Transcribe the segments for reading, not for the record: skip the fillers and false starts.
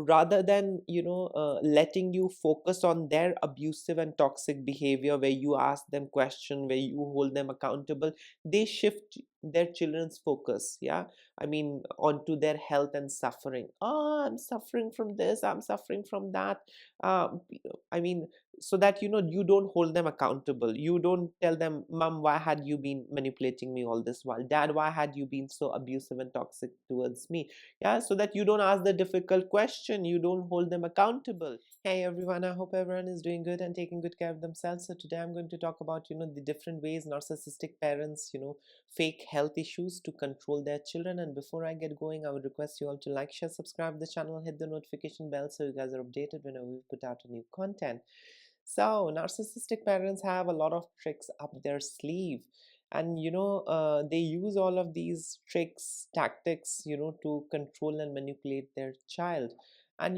rather than letting you focus on their abusive and toxic behavior, where you ask them question, where you hold them accountable, they shift their children's focus, yeah, I mean, onto their health and suffering. Oh, I'm suffering from this, I'm suffering from that. um, I mean, so that you don't hold them accountable. You don't tell them, mom, why had you been manipulating me all this while? Dad, why had you been so abusive and toxic towards me? Yeah, so that you don't ask the difficult question, you don't hold them accountable. Hey everyone, I hope everyone is doing good and taking good care of themselves. So today I'm going to talk about the different ways narcissistic parents fake health issues to control their children. And before I get going, I would request you all to like, share, subscribe the channel, hit the notification bell so you guys are updated whenever we put out a new content. So narcissistic parents have a lot of tricks up their sleeve, and they use all of these tricks, tactics, to control and manipulate their child. And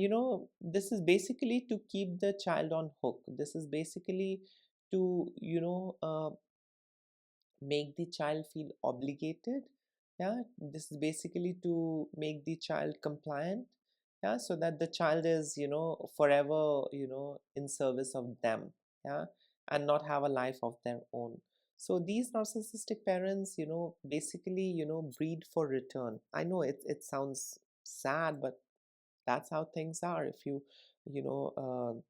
this is basically to keep the child on hook. This is basically to make the child feel obligated. Yeah, this is basically to make the child compliant. Yeah, so that the child is forever in service of them. Yeah, and not have a life of their own. So these narcissistic parents basically breed for return. I know it sounds sad, but that's how things are. If you you know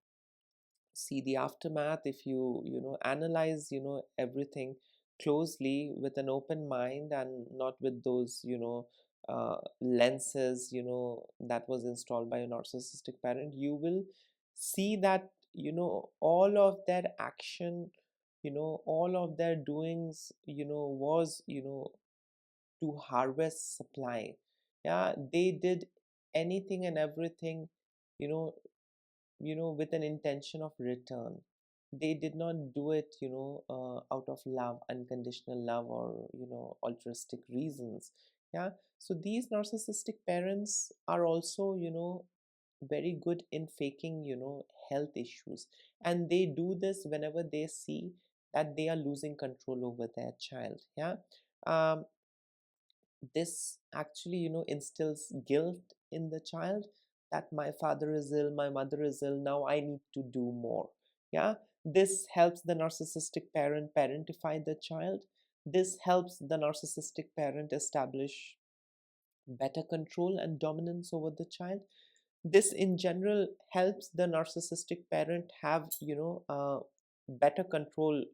see the aftermath, if you analyze everything closely with an open mind and not with those lenses that was installed by a narcissistic parent, you will see that all of their action, all of their doings was to harvest supply. Yeah, they did anything and everything you know with an intention of return. They did not do it out of love, unconditional love, or altruistic reasons. Yeah, so these narcissistic parents are also very good in faking health issues, and they do this whenever they see that they are losing control over their child. Yeah, um, this actually instills guilt in the child, that my father is ill, my mother is ill, now I need to do more. Yeah, this helps the narcissistic parent parentify the child. This helps the narcissistic parent establish better control and dominance over the child. This in general helps the narcissistic parent have better control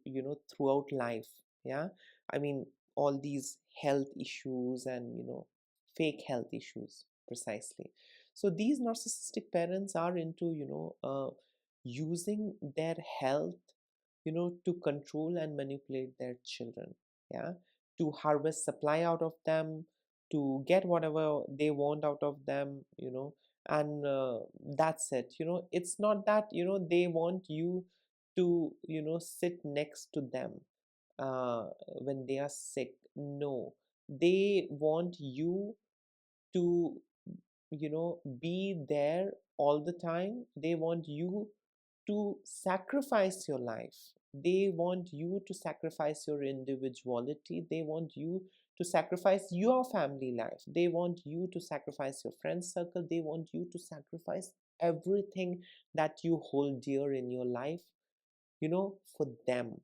throughout life. Yeah, I mean, all these health issues and fake health issues precisely. So these narcissistic parents are into using their health to control and manipulate their children. Yeah, to harvest supply out of them, to get whatever they want out of them, and that's it. It's not that they want you to sit next to them when they are sick. No, they want you to be there all the time. They want you to sacrifice your life. They want you to sacrifice your individuality. They want you to sacrifice your family life. They want you to sacrifice your friend circle. They want you to sacrifice everything that you hold dear in your life for them.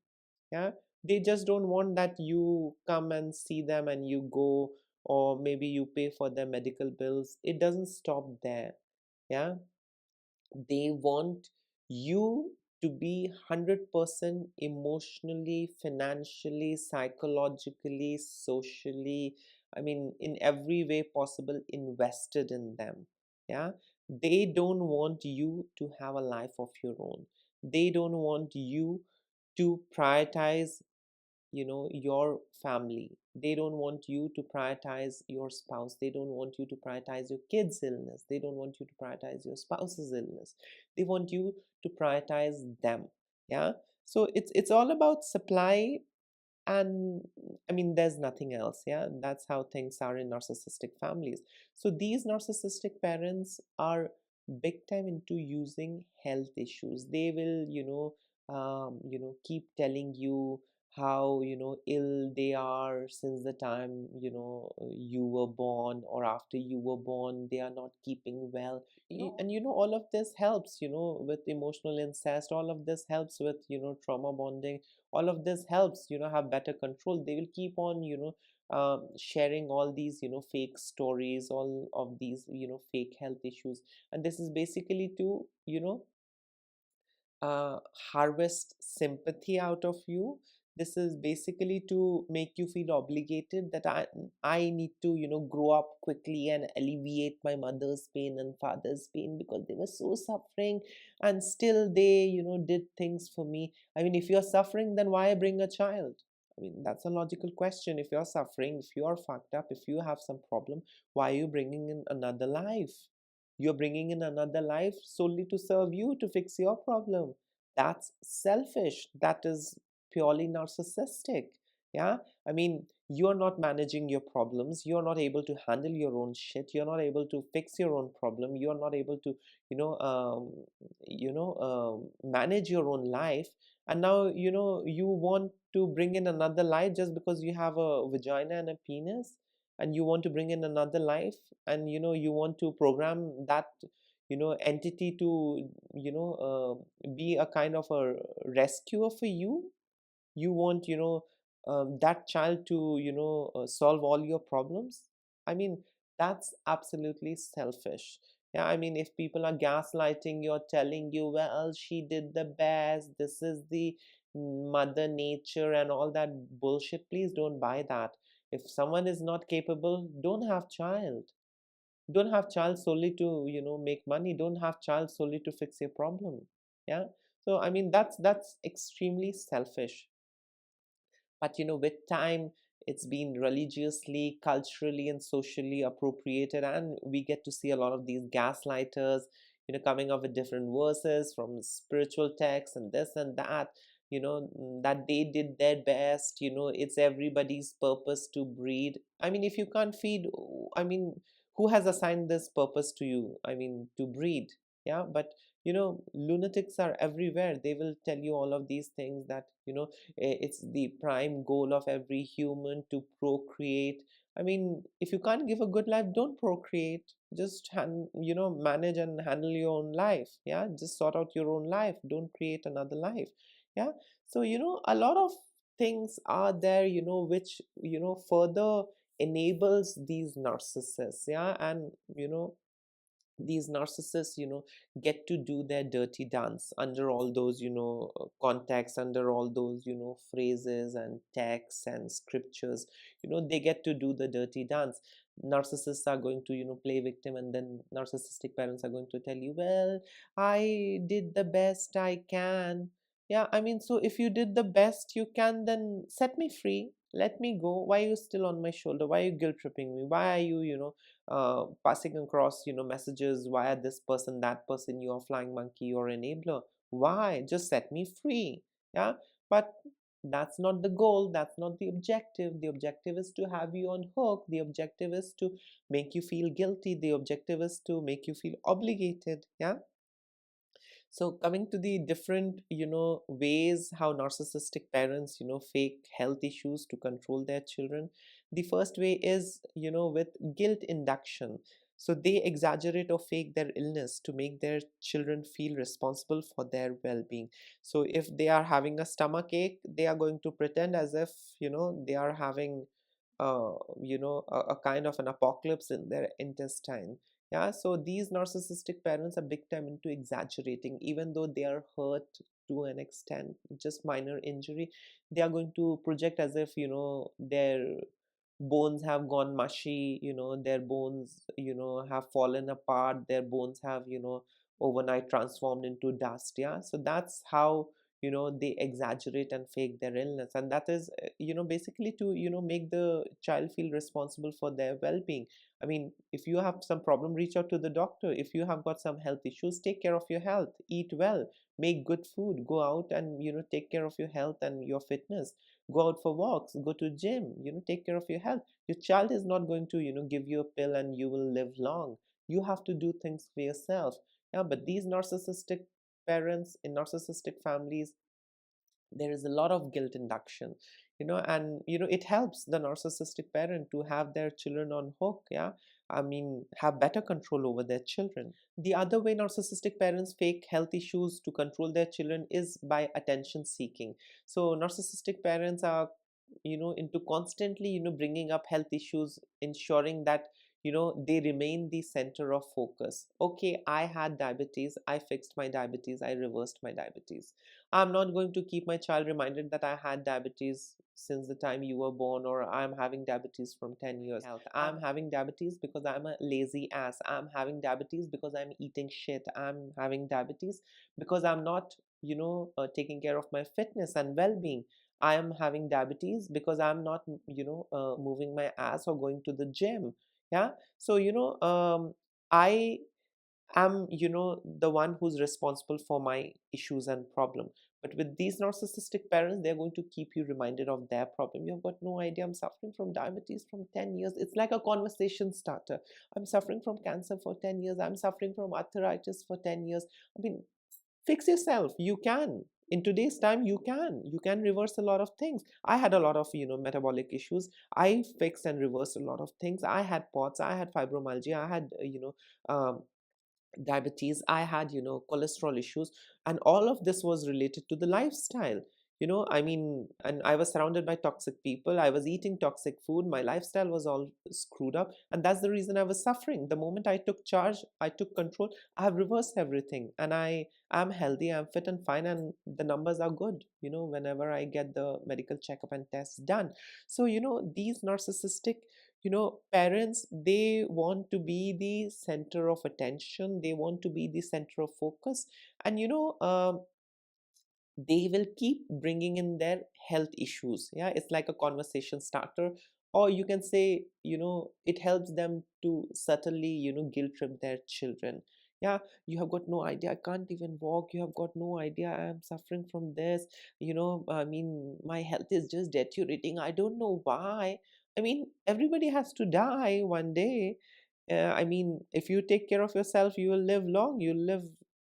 Yeah, they just don't want that you come and see them and you go, or maybe you pay for their medical bills. It doesn't stop there. Yeah, they want you to be 100% emotionally, financially, psychologically, socially, I mean, in every way possible, invested in them. Yeah, they don't want you to have a life of your own. They don't want you to prioritize your family. They don't want you to prioritize your spouse. They don't want you to prioritize your kids illness. They don't want you to prioritize your spouse's illness. They want you to prioritize them. Yeah, so it's all about supply, and I mean, there's nothing else. Yeah, that's how things are in narcissistic families. So these narcissistic parents are big time into using health issues. They will keep telling you how, ill they are since the time, you were born, or after you were born they are not keeping well. And all of this helps, with emotional incest. All of this helps with, trauma bonding. All of this helps, have better control. They will keep on, sharing all these, fake stories, all of these, fake health issues. And this is basically to, uh, harvest sympathy out of you. This is basically to make you feel obligated that I need to, grow up quickly and alleviate my mother's pain and father's pain, because they were so suffering and still they, did things for me. I mean, if you're suffering, then why bring a child? I mean, that's a logical question. If you're suffering, if you are fucked up, if you have some problem, why are you bringing in another life? You're bringing in another life solely to serve you, to fix your problem. That's selfish. That is purely narcissistic. Yeah. I mean, you're not managing your problems. You're not able to handle your own shit. You're not able to fix your own problem. You're not able to, you know, um, manage your own life. And now, you want to bring in another life just because you have a vagina and a penis, and you want to bring in another life, and you want to program that entity to be a kind of a rescuer for you. You want that child to solve all your problems. I mean, that's absolutely selfish. Yeah, I mean, if people are gaslighting you, telling you, well, she did the best, this is the mother nature and all that bullshit, please don't buy that. If someone is not capable, don't have child solely to make money. Don't have child solely to fix your problem. Yeah. So I mean, that's extremely selfish. But with time, it's been religiously, culturally, and socially appropriated, and we get to see a lot of these gaslighters coming up with different verses from spiritual texts and this and that, that they did their best. It's everybody's purpose to breed. I mean, if you can't feed, I mean, who has assigned this purpose to you? I mean, to breed. Yeah. But lunatics are everywhere. They will tell you all of these things, that it's the prime goal of every human to procreate. I mean, if you can't give a good life, don't procreate. Just manage and handle your own life. Yeah, just sort out your own life. Don't create another life. Yeah. So a lot of things are there, which further enables these narcissists. Yeah. And these narcissists get to do their dirty dance under all those contexts, under all those phrases and texts and scriptures. They get to do the dirty dance. Narcissists are going to play victim, and then narcissistic parents are going to tell you, well, I did the best I can. Yeah, I mean, so if you did the best you can, then set me free, let me go. Why are you still on my shoulder? Why are you guilt tripping me? Why are you passing across messages via this person, that person? You're a flying monkey or enabler. Why? Just set me free. Yeah. But that's not the goal. That's not the objective. The objective is to have you on hook. The objective is to make you feel guilty. The objective is to make you feel obligated. Yeah. So coming to the different, ways how narcissistic parents, fake health issues to control their children. The first way is, with guilt induction. So they exaggerate or fake their illness to make their children feel responsible for their well-being. So if they are having a stomach ache, they are going to pretend as if, they are having, a kind of an apocalypse in their intestine. Yeah, so these narcissistic parents are big time into exaggerating, even though they are hurt to an extent, just minor injury. They are going to project as if, their bones have gone mushy, their bones, have fallen apart, their bones have, overnight transformed into dust. Yeah, so that's how, they exaggerate and fake their illness. And that is, basically to, make the child feel responsible for their well being. I mean, if you have some problem, reach out to the doctor. If you have got some health issues, take care of your health, eat well, make good food, go out and, take care of your health and your fitness. Go out for walks, go to gym, take care of your health. Your child is not going to, give you a pill and you will live long. You have to do things for yourself. Yeah, but these narcissistic parents in narcissistic families, there is a lot of guilt induction, and it helps the narcissistic parent to have their children on hook. Yeah, I mean, have better control over their children. The other way narcissistic parents fake health issues to control their children is by attention seeking. So narcissistic parents are into constantly bringing up health issues, ensuring that they remain the center of focus. Okay, I had diabetes, I fixed my diabetes, I reversed my diabetes. I'm not going to keep my child reminded that I had diabetes since the time you were born, or I'm having diabetes from 10 years. Health. I'm having diabetes because I'm a lazy ass. I'm having diabetes because I'm eating shit. I'm having diabetes because I'm not, taking care of my fitness and well being. I am having diabetes because I'm not, moving my ass or going to the gym. Yeah. So, I am the one who's responsible for my issues and problem. But with these narcissistic parents, they're going to keep you reminded of their problem. You've got no idea, I'm suffering from diabetes from 10 years. It's like a conversation starter. I'm suffering from cancer for 10 years. I'm suffering from arthritis for 10 years. I mean, fix yourself. You can. In today's time, you can reverse a lot of things. I had a lot of metabolic issues. I fixed and reversed a lot of things. I had POTS, I had fibromyalgia, I had diabetes, I had cholesterol issues, and all of this was related to the lifestyle. I mean, and I was surrounded by toxic people, I was eating toxic food, my lifestyle was all screwed up, and that's the reason I was suffering. The moment I took charge, I took control, I have reversed everything, and I am healthy, I'm fit and fine, and the numbers are good whenever I get the medical checkup and tests done. So these narcissistic parents, they want to be the center of attention, they want to be the center of focus, and they will keep bringing in their health issues. Yeah, it's like a conversation starter, or you can say it helps them to subtly guilt trip their children. Yeah, you have got no idea, I can't even walk, you have got no idea, I am suffering from this. I mean, my health is just deteriorating, I don't know why. I mean, everybody has to die one day. I mean, if you take care of yourself, you will live long, you'll live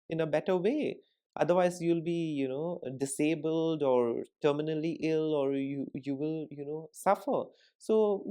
in a better way. Otherwise, you'll be, disabled or terminally ill, or you will, suffer. So,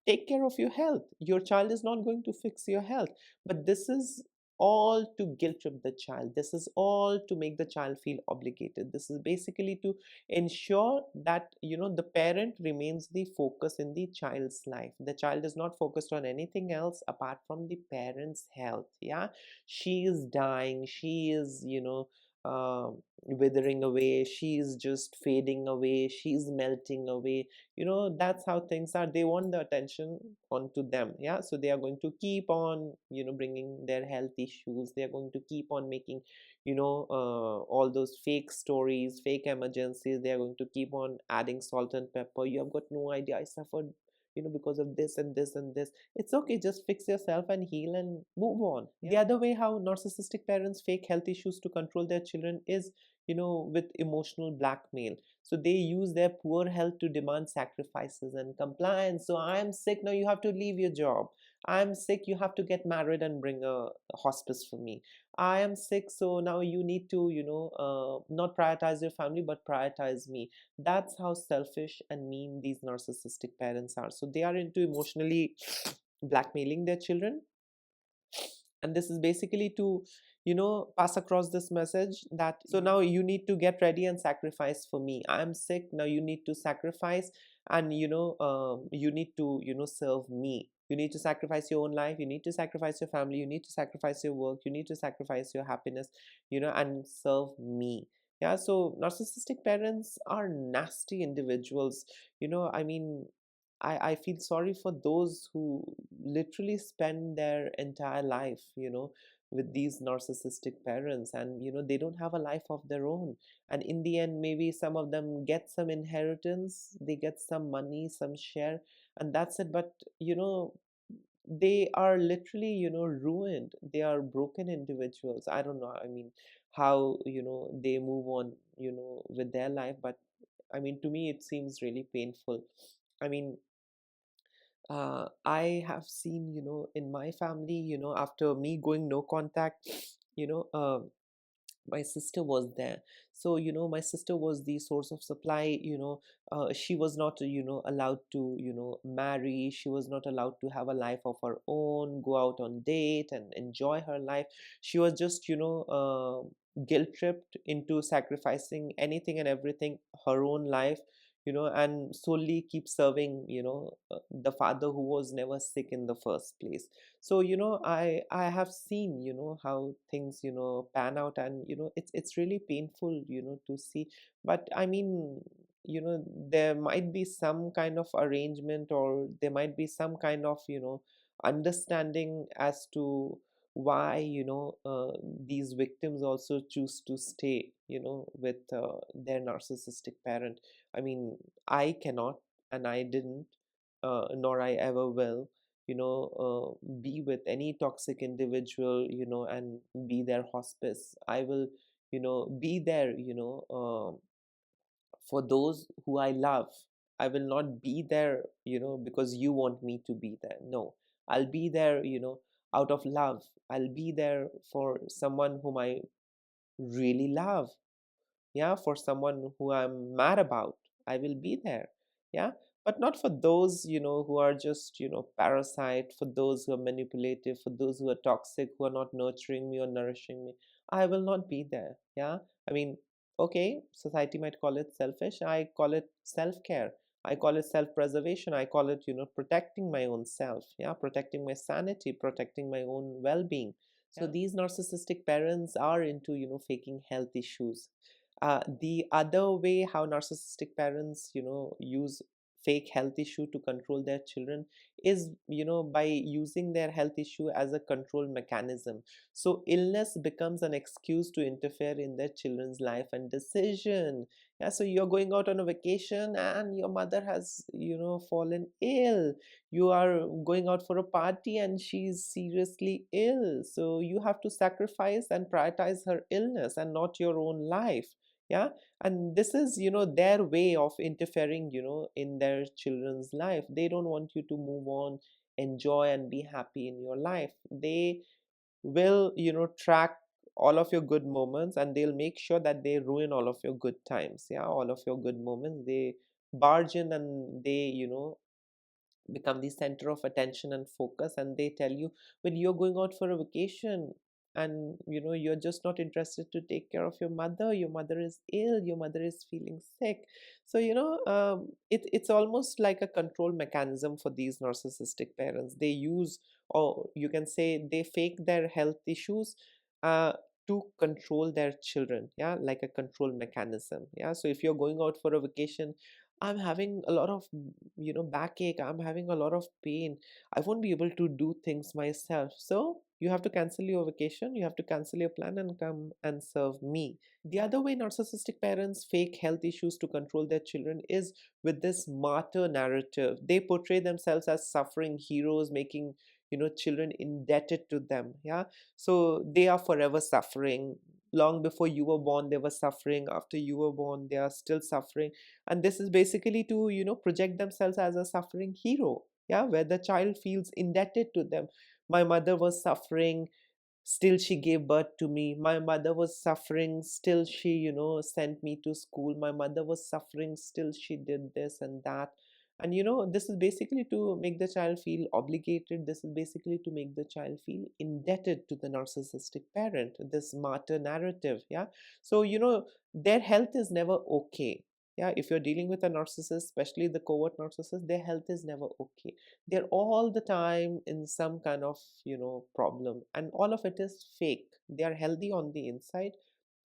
take care of your health. Your child is not going to fix your health, but this is all to guilt trip the child. This is all to make the child feel obligated. This is basically to ensure that the parent remains the focus in the child's life. The child is not focused on anything else apart from the parent's health. Yeah, she is dying, she is withering away, she's just fading away, she's melting away. That's how things are. They want the attention onto them. Yeah, so they are going to keep on bringing their health issues, they are going to keep on making all those fake stories, fake emergencies. They are going to keep on adding salt and pepper. You have got no idea, I suffered because of this and this and this. It's okay, just fix yourself and heal and move on. Yeah. The other way how narcissistic parents fake health issues to control their children is with emotional blackmail. So they use their poor health to demand sacrifices and compliance. So I am sick, now you have to leave your job. I am sick, you have to get married and bring a hospice for me. I am sick, so now you need to, not prioritize your family, but prioritize me. That's how selfish and mean these narcissistic parents are. So they are into emotionally blackmailing their children, and this is basically to pass across this message that so now you need to get ready and sacrifice for me. I'm sick, now you need to sacrifice, and you need to serve me. You need to sacrifice your own life, you need to sacrifice your family, you need to sacrifice your work, you need to sacrifice your happiness, and serve me. Yeah, so narcissistic parents are nasty individuals. I mean, I feel sorry for those who literally spend their entire life, with these narcissistic parents, and they don't have a life of their own. And in the end, maybe some of them get some inheritance, they get some money, some share, and that's it. But they are literally ruined. They are broken individuals. I don't know. I mean, how they move on with their life, but I mean, to me, it seems really painful. I mean, I have seen, in my family, after me going no contact, you know, uh, my sister was there. So my sister was the source of supply. She was not allowed to marry. She was not allowed to have a life of her own, go out on date and enjoy her life. She was just guilt tripped into sacrificing anything and everything, her own life, and solely keep serving the father who was never sick in the first place. So I have seen how things pan out, and it's really painful to see. But I mean, there might be some kind of arrangement, or there might be some kind of understanding as to why these victims also choose to stay with their narcissistic parent. I mean, I cannot, and I didn't, nor I ever will be with any toxic individual and be their hospice. I will be there for those who I love. I will not be there because you want me to be there. No, I'll be there out of love. I'll be there for someone whom I really love. Yeah, for someone who I'm mad about, I will be there. Yeah, but not for those who are just parasite, for those who are manipulative, for those who are toxic, who are not nurturing me or nourishing me. I will not be there. Yeah, I mean, okay, society might call it selfish. I call it self-care. I call it self-preservation. I call it protecting my own self. Yeah, protecting my sanity, protecting my own well-being. So these narcissistic parents are into faking health issues. The other way how narcissistic parents use fake health issue to control their children is by using their health issue as a control mechanism. So illness becomes an excuse to interfere in their children's life and decision. Yeah, so you're going out on a vacation and your mother has fallen ill. You are going out for a party and she's seriously ill, so you have to sacrifice and prioritize her illness and not your own life. Yeah, and this is their way of interfering in their children's life. They don't want you to move on, enjoy and be happy in your life. They will track all of your good moments, and they'll make sure that they ruin all of your good times. Yeah, all of your good moments, they barge in and they become the center of attention and focus, and they tell you when you're going out for a vacation and you're just not interested to take care of your mother is ill, your mother is feeling sick. So it's almost like a control mechanism for these narcissistic parents. They use, or you can say they fake their health issues uh, to control their children. Yeah, like a control mechanism. Yeah, so if you're going out for a vacation, I'm having a lot of backache, I'm having a lot of pain, I won't be able to do things myself, so you have to cancel your vacation, you have to cancel your plan and come and serve me. The other way narcissistic parents fake health issues to control their children is with this martyr narrative. They portray themselves as suffering heroes, making children indebted to them. Yeah, so they are forever suffering. Long before you were born they were suffering, after you were born they are still suffering. And this is basically to project themselves as a suffering hero. Yeah, where the child feels indebted to them. My mother was suffering, still she gave birth to me. My mother was suffering, still she sent me to school. My mother was suffering, still she did this and that. And this is basically to make the child feel obligated. This is basically to make the child feel indebted to the narcissistic parent, this martyr narrative. Yeah, so their health is never okay. Yeah, if you're dealing with a narcissist, especially the covert narcissist, their health is never okay. They're all the time in some kind of problem, and all of it is fake. They are healthy on the inside,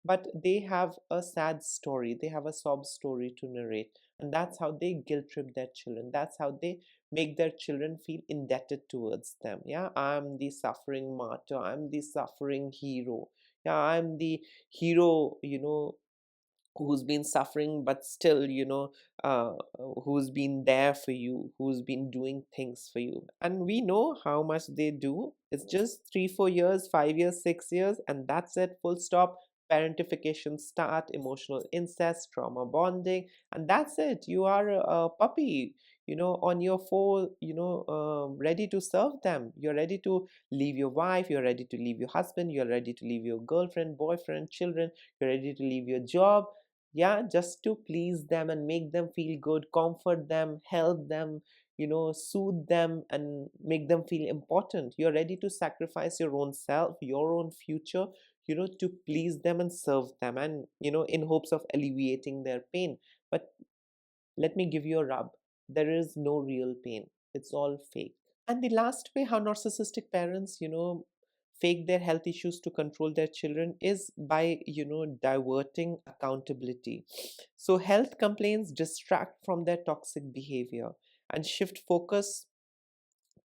but they have a sad story, they have a sob story to narrate. And that's how they guilt trip their children, that's how they make their children feel indebted towards them. Yeah, I'm the suffering martyr, I'm the suffering hero. Yeah, I'm the hero who's been suffering, but still who's been there for you, who's been doing things for you. And we know how much they do. It's just 3 4 years, 5 years, 6 years, and that's it, full stop. Parentification start, emotional incest, trauma bonding, and that's it. You are a puppy. on your phone, ready to serve them. You're ready to leave your wife, you're ready to leave your husband, you're ready to leave your girlfriend, boyfriend, children, you're ready to leave your job, yeah, just to please them and make them feel good, comfort them, help them, soothe them and make them feel important. You're ready to sacrifice your own self, your own future, to please them and serve them, and in hopes of alleviating their pain. But let me give you a rub. There is no real pain. It's all fake. And the last way how narcissistic parents, fake their health issues to control their children is by, diverting accountability. So health complaints distract from their toxic behavior and shift focus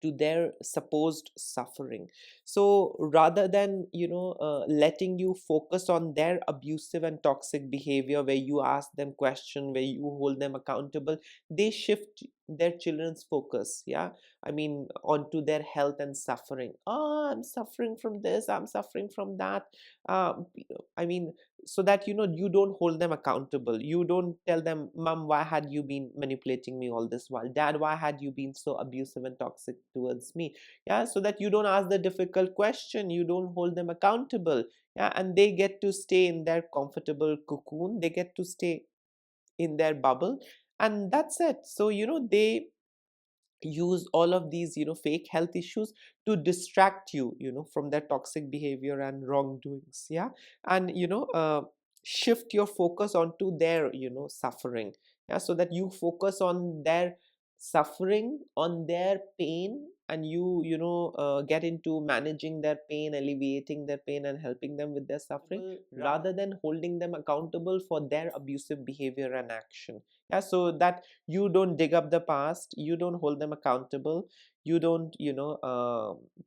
to their supposed suffering. So rather than letting you focus on their abusive and toxic behavior, where you ask them question, where you hold them accountable, they shift their children's focus, yeah, I mean, onto their health and suffering. Oh, I'm suffering from this, I'm suffering from that. um, I mean, so that you don't hold them accountable. You don't tell them, mom, why had you been manipulating me all this while? Dad, why had you been so abusive and toxic towards me? Yeah, so that you don't ask the difficult question, you don't hold them accountable. Yeah, and they get to stay in their comfortable cocoon, they get to stay in their bubble, and that's it. So they use all of these fake health issues to distract you from their toxic behavior and wrongdoings, yeah, and shift your focus onto their suffering, yeah, so that you focus on their suffering, on their pain, and get into managing their pain, alleviating their pain and helping them with their suffering, rather than holding them accountable for their abusive behavior and action. Yeah, so that you don't dig up the past, you don't hold them accountable, you don't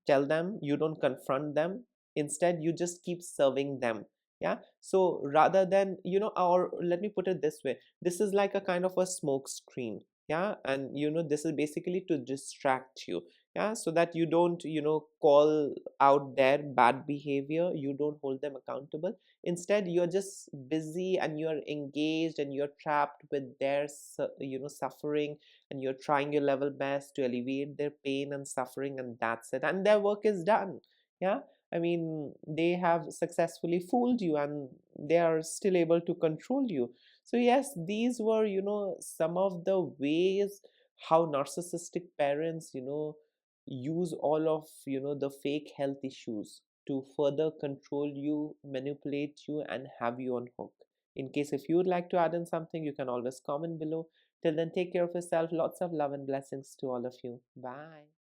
tell them, you don't confront them. Instead you just keep serving them. Yeah, so rather than or let me put it this way, this is like a kind of a smoke screen. Yeah, and this is basically to distract you. Yeah, so that you don't call out their bad behavior, you don't hold them accountable. Instead you're just busy and you're engaged and you're trapped with their suffering, and you're trying your level best to alleviate their pain and suffering, and that's it, and their work is done. Yeah, I mean, they have successfully fooled you and they are still able to control you. So yes, these were some of the ways how narcissistic parents use all of the fake health issues to further control you, manipulate you, and have you on hook. In case if you would like to add in something, you can always comment below. Till then, take care of yourself. Lots of love and blessings to all of you. Bye.